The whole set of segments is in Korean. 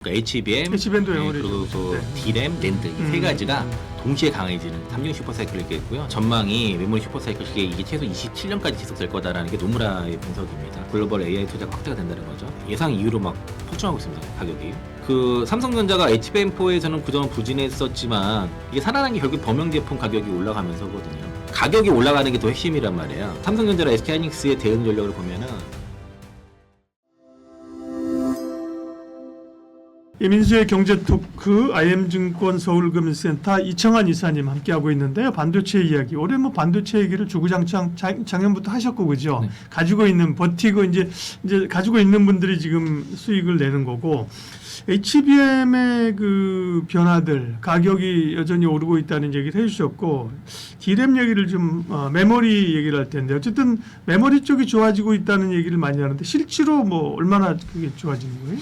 그러니까 HBM, HBM도 그리고 그 D램, 랜드 이 세 가지가 동시에 강해지는 3중 슈퍼사이클을 얘기했고요. 전망이 메모리 슈퍼사이클 시기에 이게 최소 27년까지 지속될 거다라는 게 노무라의 분석입니다. 글로벌 AI 투자가 확대가 된다는 거죠. 예상 이후로 막 폭증하고 있습니다. 가격이. 그 삼성전자가 HBM4에서는 그동안 부진했었지만 이게 살아난 게 결국 범용 제품 가격이 올라가면서거든요. 가격이 올라가는 게 더 핵심이란 말이에요. 삼성전자랑 SK하이닉스의 대응 전략을 보면은 이민수의 경제토크 IM증권 서울금융센터 이청한 이사님 함께하고 있는데요. 반도체 이야기. 올해 뭐 반도체 얘기를 주구장창 작년부터 하셨고 그죠? 네. 가지고 있는 버티고 이제 가지고 있는 분들이 지금 수익을 내는 거고 HBM의 그 변화들 가격이 여전히 오르고 있다는 얘기를 해주셨고 D램 얘기를 좀 메모리 얘기를 할 텐데 어쨌든 메모리 쪽이 좋아지고 있다는 얘기를 많이 하는데 실제로 뭐 얼마나 그게 좋아지는 거예요?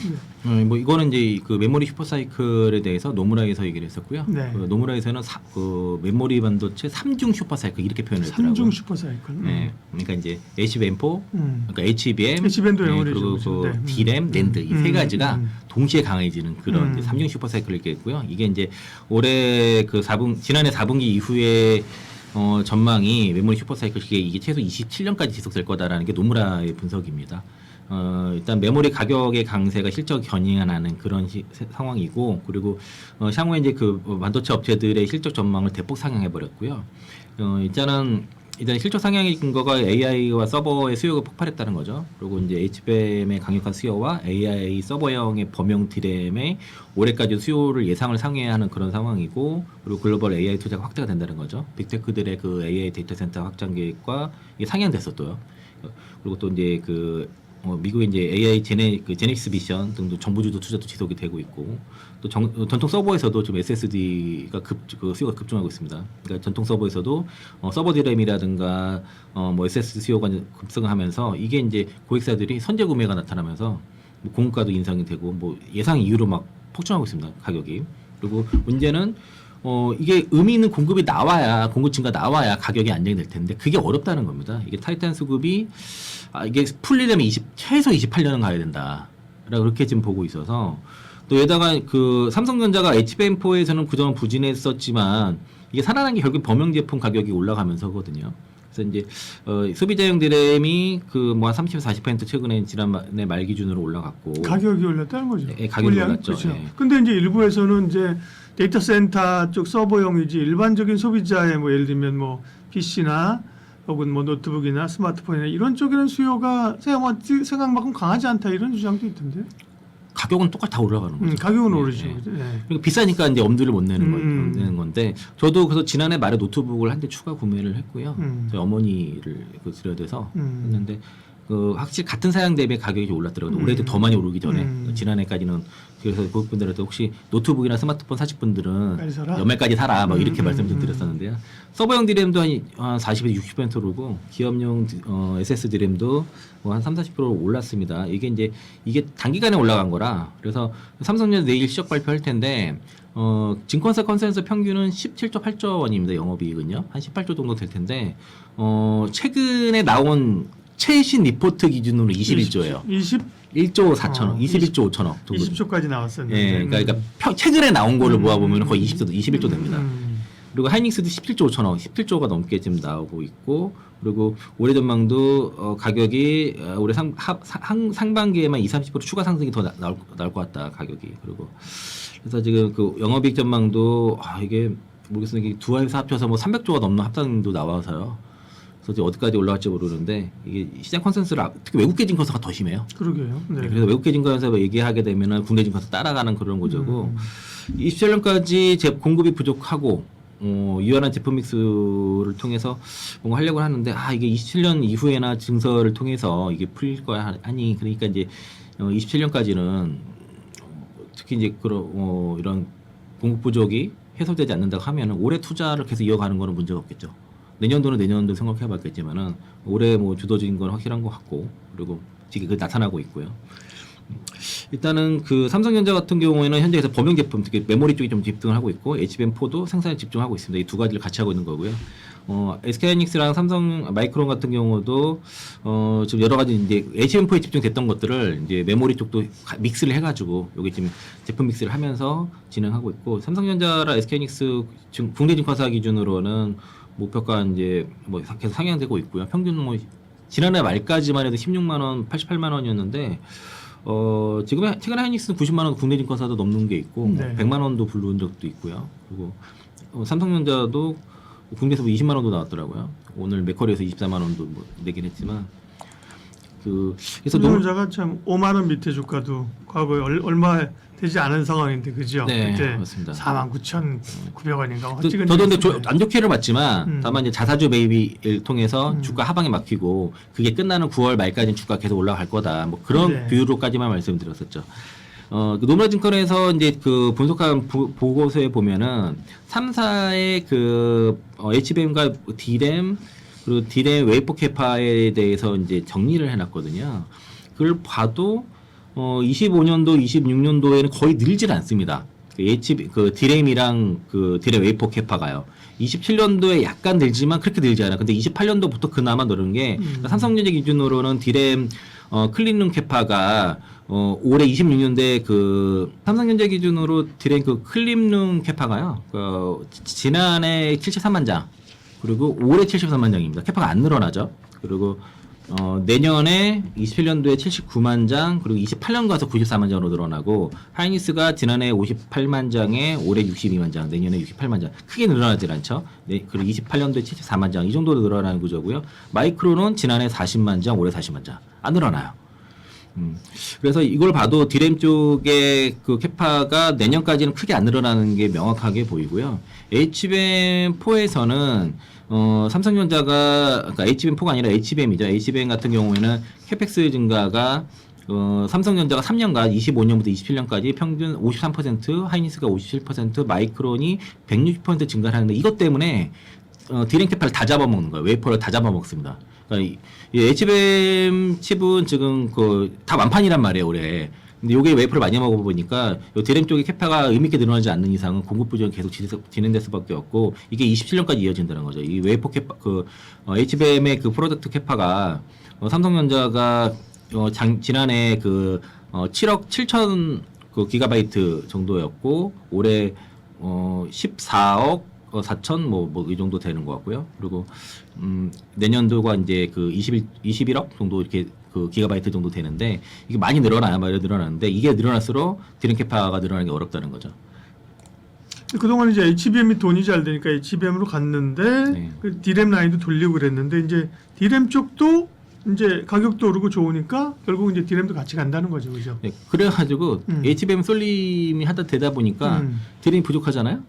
뭐 이거는 이제 그 메모리 슈퍼사이클에 대해서 노무라에서 얘기를 했었고요. 네. 그 노무라에서는 그 메모리 반도체 3중 슈퍼사이클 이렇게 표현을 했더라고요. 3중 슈퍼사이클. 네. 그러니까 이제 HBM4, 그러니까 HBM, HBM도 그리고 그 D램, 랜드 이 세 가지가 동시에 강해지는 그런 3중 슈퍼사이클을 얘기했고요. 이게 이제 올해 그 지난해 4분기 이후에 전망이 메모리 슈퍼사이클 시기에 이게 최소 27년까지 지속될 거다라는 게 노무라의 분석입니다. 일단 메모리 가격의 강세가 실적 견인하는 그런 상황이고, 그리고 향후에 이제 그 반도체 업체들의 실적 전망을 대폭 상향해 버렸고요. 일단 실적 상향의 근거가 AI와 서버의 수요가 폭발했다는 거죠. 그리고 이제 HBM의 강력한 수요와 AI 서버형의 범용 D램의 올해까지 수요를 예상을 상회하는 그런 상황이고, 그리고 글로벌 AI 투자가 확대가 된다는 거죠. 빅테크들의 그 AI 데이터 센터 확장 계획과 이게 상향됐었고요. 그리고 또 이제 미국의 이제 AI 제넥스 비션 등도 정부주도 투자도 지속이 되고 있고, 또 전통 서버에서도 좀 SSD가 수요가 급증하고 있습니다. 그러니까 전통 서버에서도 서버 디램이라든가 뭐 SSD 수요가 급증하면서 이게 이제 고객사들이 선제 구매가 나타나면서 뭐 공급가도 인상이 되고 뭐 예상 이후로 막 폭증하고 있습니다. 가격이. 그리고 문제는 이게 의미 있는 공급이 나와야, 공급 증가 나와야 가격이 안정이 될 텐데 그게 어렵다는 겁니다. 이게 타이탄 수급이 이게 풀리려면 최소 28년은 가야 된다. 라고 그렇게 지금 보고 있어서, 또 게다가 그 삼성전자가 HBM4에서는 그동안 부진했었지만 이게 살아난 게 결국 범용 제품 가격이 올라가면서거든요. 그래서 이제 소비자용 디램이 그 뭐 한 30-40% 최근에 지난해 말 기준으로 올라갔고 가격이 올랐다는 거죠. 네, 가격이 올랐죠. 그렇죠. 네. 근데 이제 일부에서는 이제 데이터 센터 쪽 서버용이지 일반적인 소비자의 뭐 예를 들면 뭐 PC나 혹은 뭐 노트북이나 스마트폰이나 이런 쪽에는 수요가 생각만큼 강하지 않다 이런 주장도 있던데. 가격은 똑같이 다 올라가는 거죠. 가격은 네, 오르죠. 네. 네. 그러니까 비싸니까 이제 엄두를 못 내는 건데, 저도 그래서 지난해 말에 노트북을 한 대 추가 구매를 했고요. 저희 어머니를 드려야 돼서 했는데, 확실히 같은 사양 대비 가격이 좀 올랐더라고요. 올해도 더 많이 오르기 전에. 지난해까지는. 그래서 고객분들한테 혹시 노트북이나 스마트폰 사실 분들은 연말까지 사라 막 이렇게 말씀 좀 드렸었는데요. 서버용 디램도 한 40에서 60% 오르고, 기업용 SS 디램도 뭐 한 30-40% 올랐습니다. 이게 단기간에 올라간 거라. 그래서 삼성전자 내일 실적 발표할 텐데, 증권사 컨센서스 평균은 17조 8조 원입니다. 영업이익은요. 한 18조 정도 될 텐데, 최근에 나온 최신 리포트 기준으로 21조예요. 1조 4천억, 21조 5천억 정도. 20조까지 나왔었는데. 예, 그러니까 최근에 나온 거를 모아보면 거의 21조 됩니다. 그리고 하이닉스도 17조 5천억, 17조가 넘게 지금 나오고 있고, 그리고 올해 전망도 가격이 올해 상반기에만 20-30% 추가 상승이 더 나올 것 같다, 가격이. 그리고 그래서 지금 그 영업이익 전망도 이게 모르겠어요. 이게 두 회사 합쳐서 뭐 300조가 넘는 합산도 나와서요. 그래서 어디까지 올라갈지 모르는데, 이게 시장 컨센서스를 특히 외국계 증권사가 더 심해요. 그러게요. 네. 그래서 외국계 증권사 얘기하게 되면은 국내 증권사 따라가는 그런 구조고, 27년까지 공급이 부족하고 유연한 제품 믹스를 통해서 뭔가 하려고 하는데, 이게 27년 이후에나 증설을 통해서 이게 풀릴 거야 하니, 그러니까 이제 27년까지는 특히 이제 이런 공급 부족이 해소되지 않는다고 하면은 올해 투자를 계속 이어가는 거는 문제가 없겠죠. 내년도는 내년도 생각해봤겠지만은 올해 뭐 주도적인 건 확실한 것 같고, 그리고 지금 나타나고 있고요. 일단은 그 삼성전자 같은 경우에는 현재에서 범용 제품, 특히 메모리 쪽에 좀 집중을 하고 있고 HBM4도 생산에 집중하고 있습니다. 이 두 가지를 같이 하고 있는 거고요. SK하이닉스랑 삼성 마이크론 같은 경우도 지금 여러 가지 이제 HBM4에 집중됐던 것들을 이제 메모리 쪽도 믹스를 해가지고 여기 지금 제품 믹스를 하면서 진행하고 있고 삼성전자랑 SK하이닉스 국내 증권사 기준으로는 목표가 이제 뭐 계속 상향되고 있고요. 평균 뭐 지난해 말까지만 해도 16만 원, 88만 원이었는데 지금 최근에 하이닉스는 90만 원 국내 증권사도 넘는 게 있고 네. 100만 원도 부른 적도 있고요. 그리고 삼성전자도 국내에서 뭐 20만 원도 나왔더라고요. 오늘 맥커리에서 24만 원도 뭐 내긴 했지만 그래서 삼성전자가 참 5만 원 밑에 주가도 과거에 얼마 되지 않은 상황인데 그죠? 네, 그때 맞습니다. 49,900원인가 저도 근데 안 좋게를 봤지만 다만 이제 자사주 매입을 통해서 주가 하방에 막히고 그게 끝나는 9월 말까지는 주가 계속 올라갈 거다. 뭐 그런 네. 비유로까지만 말씀드렸었죠. 그 노무라증권에서 이제 그 분석한 보고서에 보면은 3사의 그 HBM과 D램 그리고 D램 웨이퍼 캐파에 대해서 이제 정리를 해놨거든요. 그걸 봐도 25년도, 26년도에는 거의 늘질 않습니다. 그 D램이랑 그 D램 웨이퍼 캐파가요. 27년도에 약간 늘지만 그렇게 늘지 않아요. 근데 28년도부터 그나마 늘은 게 삼성전자 기준으로는 D램 클린룸 캐파가 올해 26년도에 그 삼성전자 기준으로 D램 그 클린룸 캐파가요. 지난해 73만 장 그리고 올해 73만 장입니다. 캐파가 안 늘어나죠. 그리고 내년에 27년도에 79만 장 그리고 28년 가서 94만 장으로 늘어나고 하이닉스가 지난해 58만 장에 올해 62만 장 내년에 68만 장 크게 늘어나질 않죠. 네, 그리고 28년도에 74만 장 이 정도로 늘어나는 구조고요. 마이크론은 지난해 40만 장 올해 40만 장 안 늘어나요. 그래서 이걸 봐도 D램 쪽의 그 캐파가 내년까지는 크게 안 늘어나는 게 명확하게 보이고요. HBM4에서는 삼성전자가 그러니까 HBM4가 아니라 HBM이죠. HBM 같은 경우에는 캐펙스 증가가 삼성전자가 3년간 25년부터 27년까지 평균 53%, 하이닉스가 57%, 마이크론이 160% 증가를 하는데 이것 때문에 D램 캐파를 다 잡아먹는 거예요. 웨이퍼를 다 잡아먹습니다. 그러니까 이 HBM 칩은 지금 다 완판이란 말이에요, 올해. 근데 요게 웨이퍼를 많이 먹어보니까 요 D램 쪽의 캐파가 의미있게 늘어나지 않는 이상은 공급 부족이 계속 진행될 수밖에 없고 이게 27년까지 이어진다는 거죠. 이 웨이퍼 캐파, HBM의 그 프로덕트 캐파가 삼성전자가 지난해 7억 7천 기가바이트 정도였고 올해 14억 4천 이 정도 되는 것 같고요. 그리고 내년도가 이제 21억 정도 이렇게 기가바이트 정도 되는데 이게 많이 늘어나는데 이게 늘어날수록 D램 캐파가 늘어나는 게 어렵다는 거죠. 그동안 이제 HBM이 돈이 잘 되니까 HBM으로 갔는데 네. 그 D램 라인도 돌리고 그랬는데 이제 D램 쪽도 이제 가격도 오르고 좋으니까 결국 이제 D램도 같이 간다는 거죠, 그죠? 네, 그래가지고 HBM 쏠림이 되다 보니까 D램이 부족하잖아요.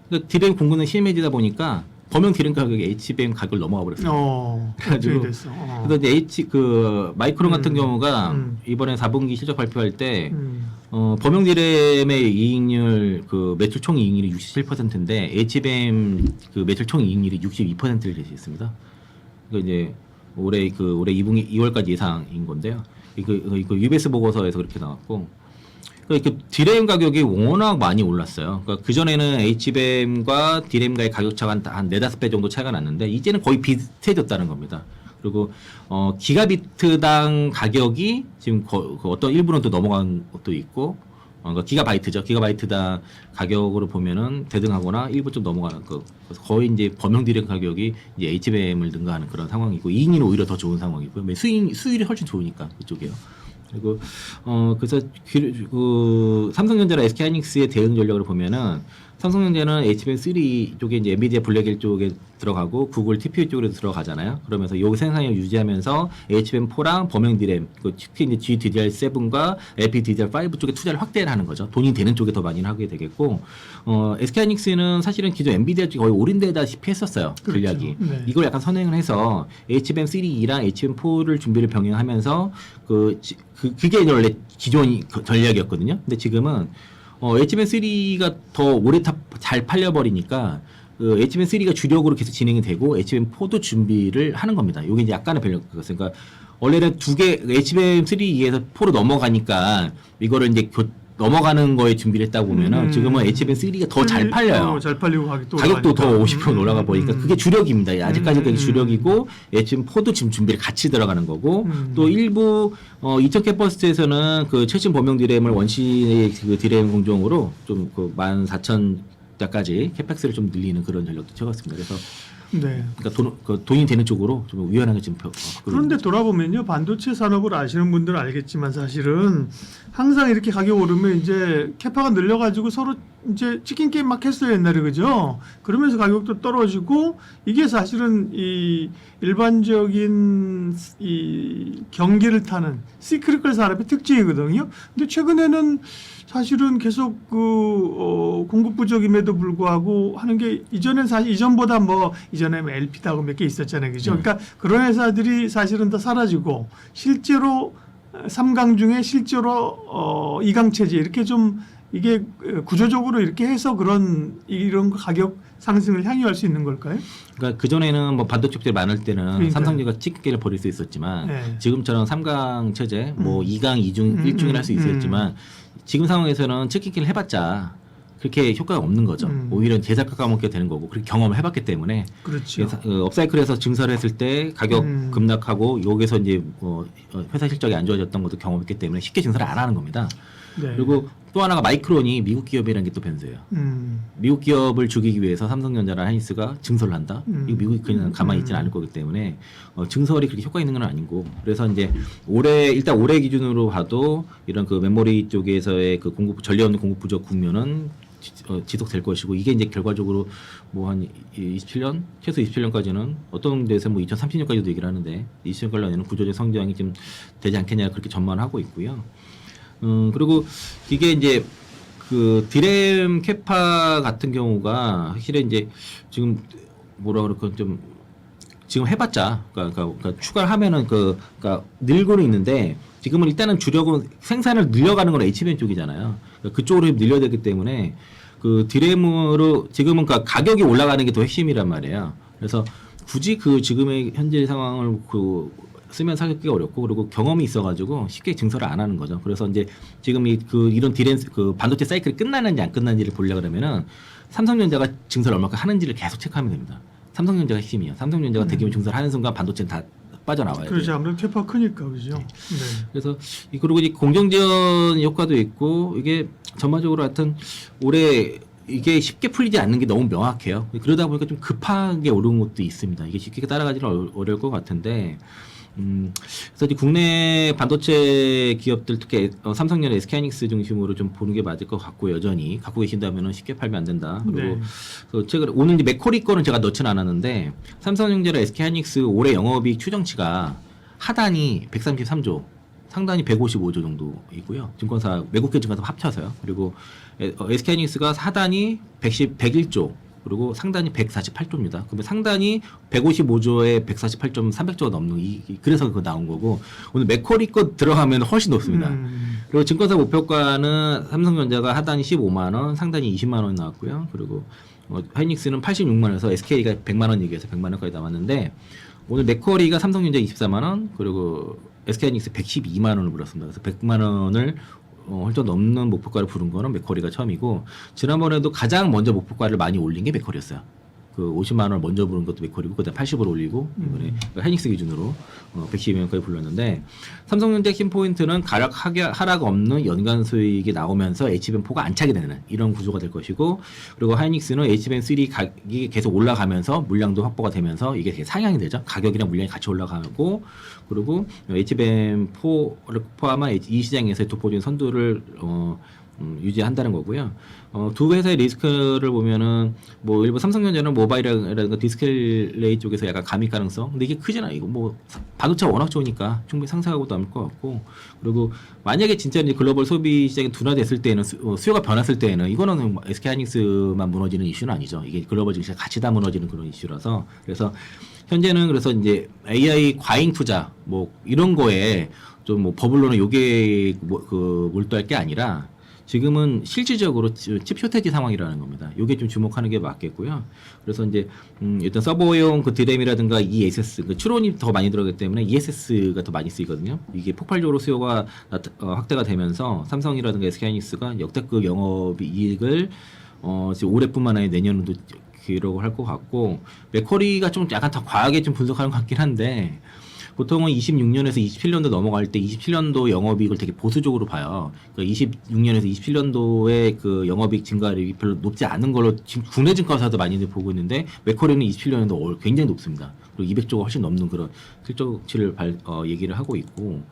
그러니까 D램 공급은 심해지다 보니까 범용 D램 가격이 HBM 가격을 넘어가 버렸어요. 그래가지고 그래서 이제 마이크론 같은 경우가 이번에 4분기 실적 발표할 때 범용 D램의 이익률 매출 총 이익률이 67%인데 HBM 매출 총 이익률이 62%를 제시했습니다. 그러니까 이제 올해 2분기 2월까지 예상인 건데요. UBS 보고서에서 그렇게 나왔고. 그러니까 D램 가격이 워낙 많이 올랐어요. 그러니까 그전에는 HBM과 D램과의 가격 차가 한 4-5배 정도 차이가 났는데 이제는 거의 비슷해졌다는 겁니다. 그리고 기가비트당 가격이 지금 어떤 일부는 또 넘어간 것도 있고 그러니까 기가바이트죠. 기가바이트당 가격으로 보면은 대등하거나 일부 좀 넘어가는 그래서 거의 이제 범용 D램 가격이 이제 HBM을 능가하는 그런 상황이고 이익률은 오히려 더 좋은 상황이고요. 수율이 훨씬 좋으니까 그쪽이요. 그리고 그래서 삼성전자랑 SK하이닉스의 대응 전략을 보면은 삼성전자는 HBM3 쪽에 이제 엔비디아 블랙일 쪽에 들어가고 구글 TPU 쪽으로 들어가잖아요. 그러면서 요 생산을 유지하면서 HBM4랑 범용 D램, 특히 이제 GDDR7과 LPDDR5 쪽에 투자를 확대를 하는 거죠. 돈이 되는 쪽에 더 많이 하게 되겠고, SK하이닉스는 사실은 기존 엔비디아 쪽에 거의 올인되다시피 했었어요. 그렇죠. 전략이. 네. 이걸 약간 선행을 해서 HBM3랑 HBM4를 준비를 병행하면서 그게 원래 기존 전략이었거든요. 근데 지금은 HBM3가 더 오래 잘 팔려버리니까 HBM3가 주력으로 계속 진행이 되고 HBM4도 준비를 하는 겁니다. 이게 이제 약간의 변력 그러니까 원래는 두 개 HBM3E에서 4로 넘어가니까 이거를 이제 넘어가는 거에 준비를 했다고 보면은 지금은 HBM3가 더 잘 팔려요. 잘 팔리고 가격도 더 50% 올라가 보니까 그게 주력입니다. 아직까지 그게 주력이고 HBM4도 지금 준비를 같이 들어가는 거고 또 일부 2000 캐퍼시티에서는 그 최신 범용 디램을 원시 그 디램 공정으로 좀 그 14,000대까지 캐펙스를 좀 늘리는 그런 전략도 채웠습니다. 그래서 네. 그러니까 돈이 되는 쪽으로 좀 유연하게 지금 그런데 돌아보면요, 반도체 산업을 아시는 분들은 알겠지만 사실은 항상 이렇게 가격 오르면 이제 캐파가 늘려가지고 서로 이제 치킨 게임 막 했어요 옛날에, 그죠? 그러면서 가격도 떨어지고 이게 사실은 이 일반적인 이 경기를 타는 시크릿컬 산업의 특징이거든요. 근데 최근에는 사실은 계속 공급 부족임에도 불구하고 하는 게 이전엔 사실 이전보다 뭐 이전에 LP다고 몇 개 있었잖아요, 그죠? 그러니까 그런 회사들이 사실은 다 사라지고 실제로 3강 중에 실제로 2강 체제 이렇게 좀 이게 구조적으로 이렇게 해서 이런 가격 상승을 향유할 수 있는 걸까요? 그러니까 그 전에는 뭐 반도체 업체가 많을 때는 그러니까요. 삼성전자가 찍기를 벌일 수 있었지만 네. 지금처럼 3강 체제, 뭐 2강, 2중, 1중을 할 수 있었지만 지금 상황에서는 찍기를 해봤자 그렇게 효과가 없는 거죠. 오히려 제작가 까먹게 되는 거고 그렇게 경험을 해봤기 때문에 그렇죠. 업사이클에서 증설을 했을 때 가격 급락하고 여기서 이제 회사 실적이 안 좋아졌던 것도 경험했기 때문에 쉽게 증설을 안 하는 겁니다. 네. 그리고 또 하나가 마이크론이 미국 기업이라는 게 또 변수예요. 미국 기업을 죽이기 위해서 삼성전자나 하이닉스가 증설을 한다. 이거 미국이 그냥 가만히 있지는 않을 거기 때문에 증설이 그렇게 효과 있는 건 아니고 그래서 이제 일단 올해 기준으로 봐도 이런 그 메모리 쪽에서의 그 전력 없는 공급 부족 국면은 지속될 것이고 이게 이제 결과적으로 뭐 한 27년 최소 27년까지는 어떤 데서 뭐 2030년까지도 얘기를 하는데 20년까지는 구조적 성장이 좀 되지 않겠냐 그렇게 전망하고 있고요. 그리고 이게 이제 그 디램 캐파 같은 경우가 확실히 이제 지금 뭐라 그럴까 좀 지금 해봤자 그러니까 추가를 하면은 그러니까 늘고는 있는데 지금은 일단은 주력은 생산을 늘려가는 건 HBM 쪽이잖아요. 그러니까 그쪽으로 늘려야 되기 때문에 그 디램으로 지금은 그러니까 가격이 올라가는 게 더 핵심이란 말이에요. 그래서 굳이 그 지금의 현재 상황을 쓰면 사기가 어렵고 그리고 경험이 있어가지고 쉽게 증설을 안 하는 거죠. 그래서 이제 지금 이런 디램 반도체 사이클이 끝나는지 안 끝나는지를 보려고 그러면은 삼성전자가 증설 얼마큼 하는지를 계속 체크하면 됩니다. 삼성전자가 핵심이에요. 삼성전자가 대규모 증설하는 순간 반도체는 다 빠져나와요. 그렇죠. 아무래도 캐파 크니까 그죠. 네. 그래서 그리고 이제 공정지원 효과도 있고 이게 전반적으로 하여튼 올해 이게 쉽게 풀리지 않는 게 너무 명확해요. 그러다 보니까 좀 급하게 오른 것도 있습니다. 이게 쉽게 따라가지는 어려울 것 같은데. 그래서 이제 국내 반도체 기업들 특히 삼성전자, SK하이닉스 중심으로 좀 보는 게 맞을 것 같고 여전히 갖고 계신다면은 쉽게 팔면 안 된다. 그리고 네. 제가 오늘 이제 맥쿼리 거는 제가 넣지는 않았는데 삼성전자랑 SK하이닉스 올해 영업이익 추정치가 하단이 133조, 상단이 155조 정도이고요. 증권사 외국계 증권사 합쳐서요. 그리고 SK하이닉스가 하단이 101조. 그리고 상단이 148조입니다. 그러면 상단이 155조에 148점 300조가 넘는 그래서 그거 나온 거고 오늘 맥쿼리 거 들어가면 훨씬 높습니다. 그리고 증권사 목표가는 삼성전자가 하단이 15만 원, 상단이 20만 원 나왔고요. 그리고 하이닉스는 86만 원에서 SK가 100만 원 얘기해서 100만 원까지 나왔는데 오늘 맥쿼리가 삼성전자 24만 원, 그리고 SK하이닉스 112만 원을 불었습니다. 그래서 100만 원을 훌쩍 넘는 목표가를 부른 거는 맥쿼리가 처음이고 지난번에도 가장 먼저 목표가를 많이 올린 게 맥쿼리였어요. 그 50만 원을 먼저 부른 것도 맥쿼리고 그다음 80을 올리고 이번에 하이닉스 기준으로 112만원까지 불렀는데 삼성전자 핵심 포인트는 가격 하락 없는 연간 수익이 나오면서 HBM4가 안 차게 되는 이런 구조가 될 것이고 그리고 하이닉스는 HBM3 가격이 계속 올라가면서 물량도 확보가 되면서 이게 되게 상향이 되죠. 가격이랑 물량이 같이 올라가고 그리고 HBM4를 포함한 이 시장에서의 독보적인 선두를 유지한다는 거고요. 두 회사의 리스크를 보면은 뭐 일부 삼성전자는 모바일이라든가 디스플레이 쪽에서 약간 감익 가능성. 근데 이게 크잖아. 이거 뭐 반도체가 워낙 좋으니까 충분히 상승하고 남을 것 같고. 그리고 만약에 진짜 이제 글로벌 소비 시장이 둔화됐을 때는 수요가 변했을 때는 이거는 SK하이닉스만 무너지는 이슈는 아니죠. 이게 글로벌 증시가 같이 다 무너지는 그런 이슈라서. 그래서 현재는 그래서 이제 AI 과잉 투자 뭐 이런 거에 좀 뭐 버블로는 요게 몰두할 게 아니라 지금은 실질적으로 칩 쇼테지 상황이라는 겁니다. 이게 좀 주목하는 게 맞겠고요. 그래서 이제 일단 서버용 그 드램이라든가 ESS, 그 추론이 더 많이 들어가기 때문에 ESS가 더 많이 쓰이거든요. 이게 폭발적으로 수요가 확대가 되면서 삼성이라든가 SK하이닉스가 역대급 영업이익을 지금 올해뿐만 아니라 내년에도 기록을 할 것 같고, 맥쿼리가 좀 약간 더 과하게 좀 분석하는 것 같긴 한데, 보통은 26년에서 27년도 넘어갈 때 27년도 영업이익을 되게 보수적으로 봐요. 그러니까 26년에서 27년도에 그 영업이익 증가율이 별로 높지 않은 걸로 지금 국내 증권사도 많이들 보고 있는데, 맥쿼리는 27년도 굉장히 높습니다. 그리고 200조가 훨씬 넘는 그런 실적치를 얘기를 하고 있고,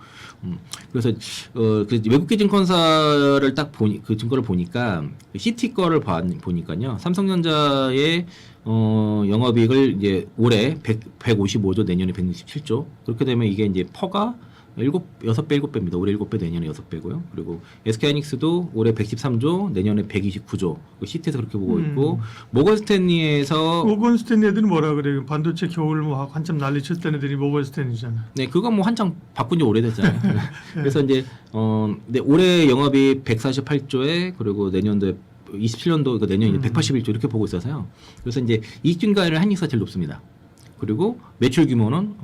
그래서 그 외국계 증권사를 딱 그 증거를 보니까 CT 거를 보니까요, 삼성전자의 영업이익을 이제 올해 155조, 내년에 167조. 그렇게 되면 이게 이제 퍼가 6배, 7배입니다. 올해 7배, 내년에 6배고요. 그리고 SK하이닉스도 올해 113조, 내년에 129조. CT에서 그렇게 보고 있고, 모건스탠리에서 모건스탠리 애들은 뭐라 그래요? 반도체 겨울 뭐 한참 난리 쳤던 애들이 모건스탠리잖아. 네, 그건 뭐 한창 바꾼 지 오래됐잖아요. 그래서 이제 네, 올해 영업이 148조에, 그리고 내년도에 27년도, 내년 181조 이렇게 보고 있어서요. 그래서 이제 이익 증가율은 한익스가 제일 높습니다. 그리고 매출 규모는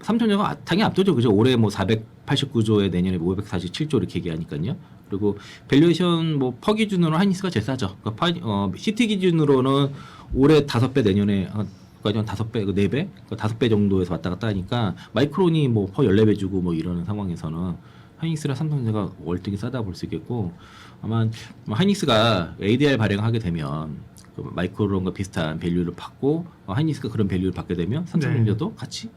삼성전자가 당연히 압도죠. 그죠? 올해 뭐 489조에 내년에 547조 이렇게 얘기하니까요. 그리고 밸류에이션 뭐 퍼 기준으로 한익스가 제일 싸죠. 그러니까 CT 기준으로는 올해 5배, 내년에 까지 한 5배, 4배, 5배 정도에서 왔다 갔다 하니까, 마이크론이 뭐 퍼 14배 주고 뭐 이러는 상황에서는 하이닉스랑 삼성전자가 월등히 싸다 볼 수 있겠고, 아마 하이닉스가 ADR 발행하게 되면 그 마이크론과 비슷한 밸류를 받고, 하이닉스가 그런 밸류를 받게 되면 삼성전자도 같이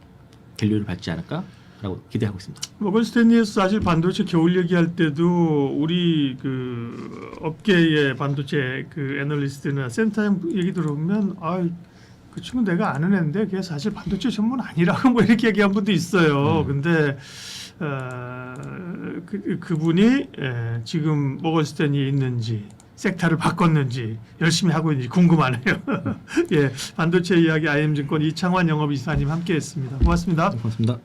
밸류를 받지 않을까라고 기대하고 있습니다. 모건스탠리에서 사실 반도체 겨울 얘기할 때도 우리 그 업계의 반도체 그 애널리스트나 센터장 얘기 들어보면, 그 친구 내가 아는 애인데 그게 사실 반도체 전문 아니라고 뭐 이렇게 얘기한 분도 있어요. 근데 그분이 지금 모건스탠리에 있는지, 섹터를 바꿨는지, 열심히 하고 있는지 궁금하네요. 예, 반도체 이야기 IM증권 이창환 영업이사님 함께했습니다. 고맙습니다. 고맙습니다.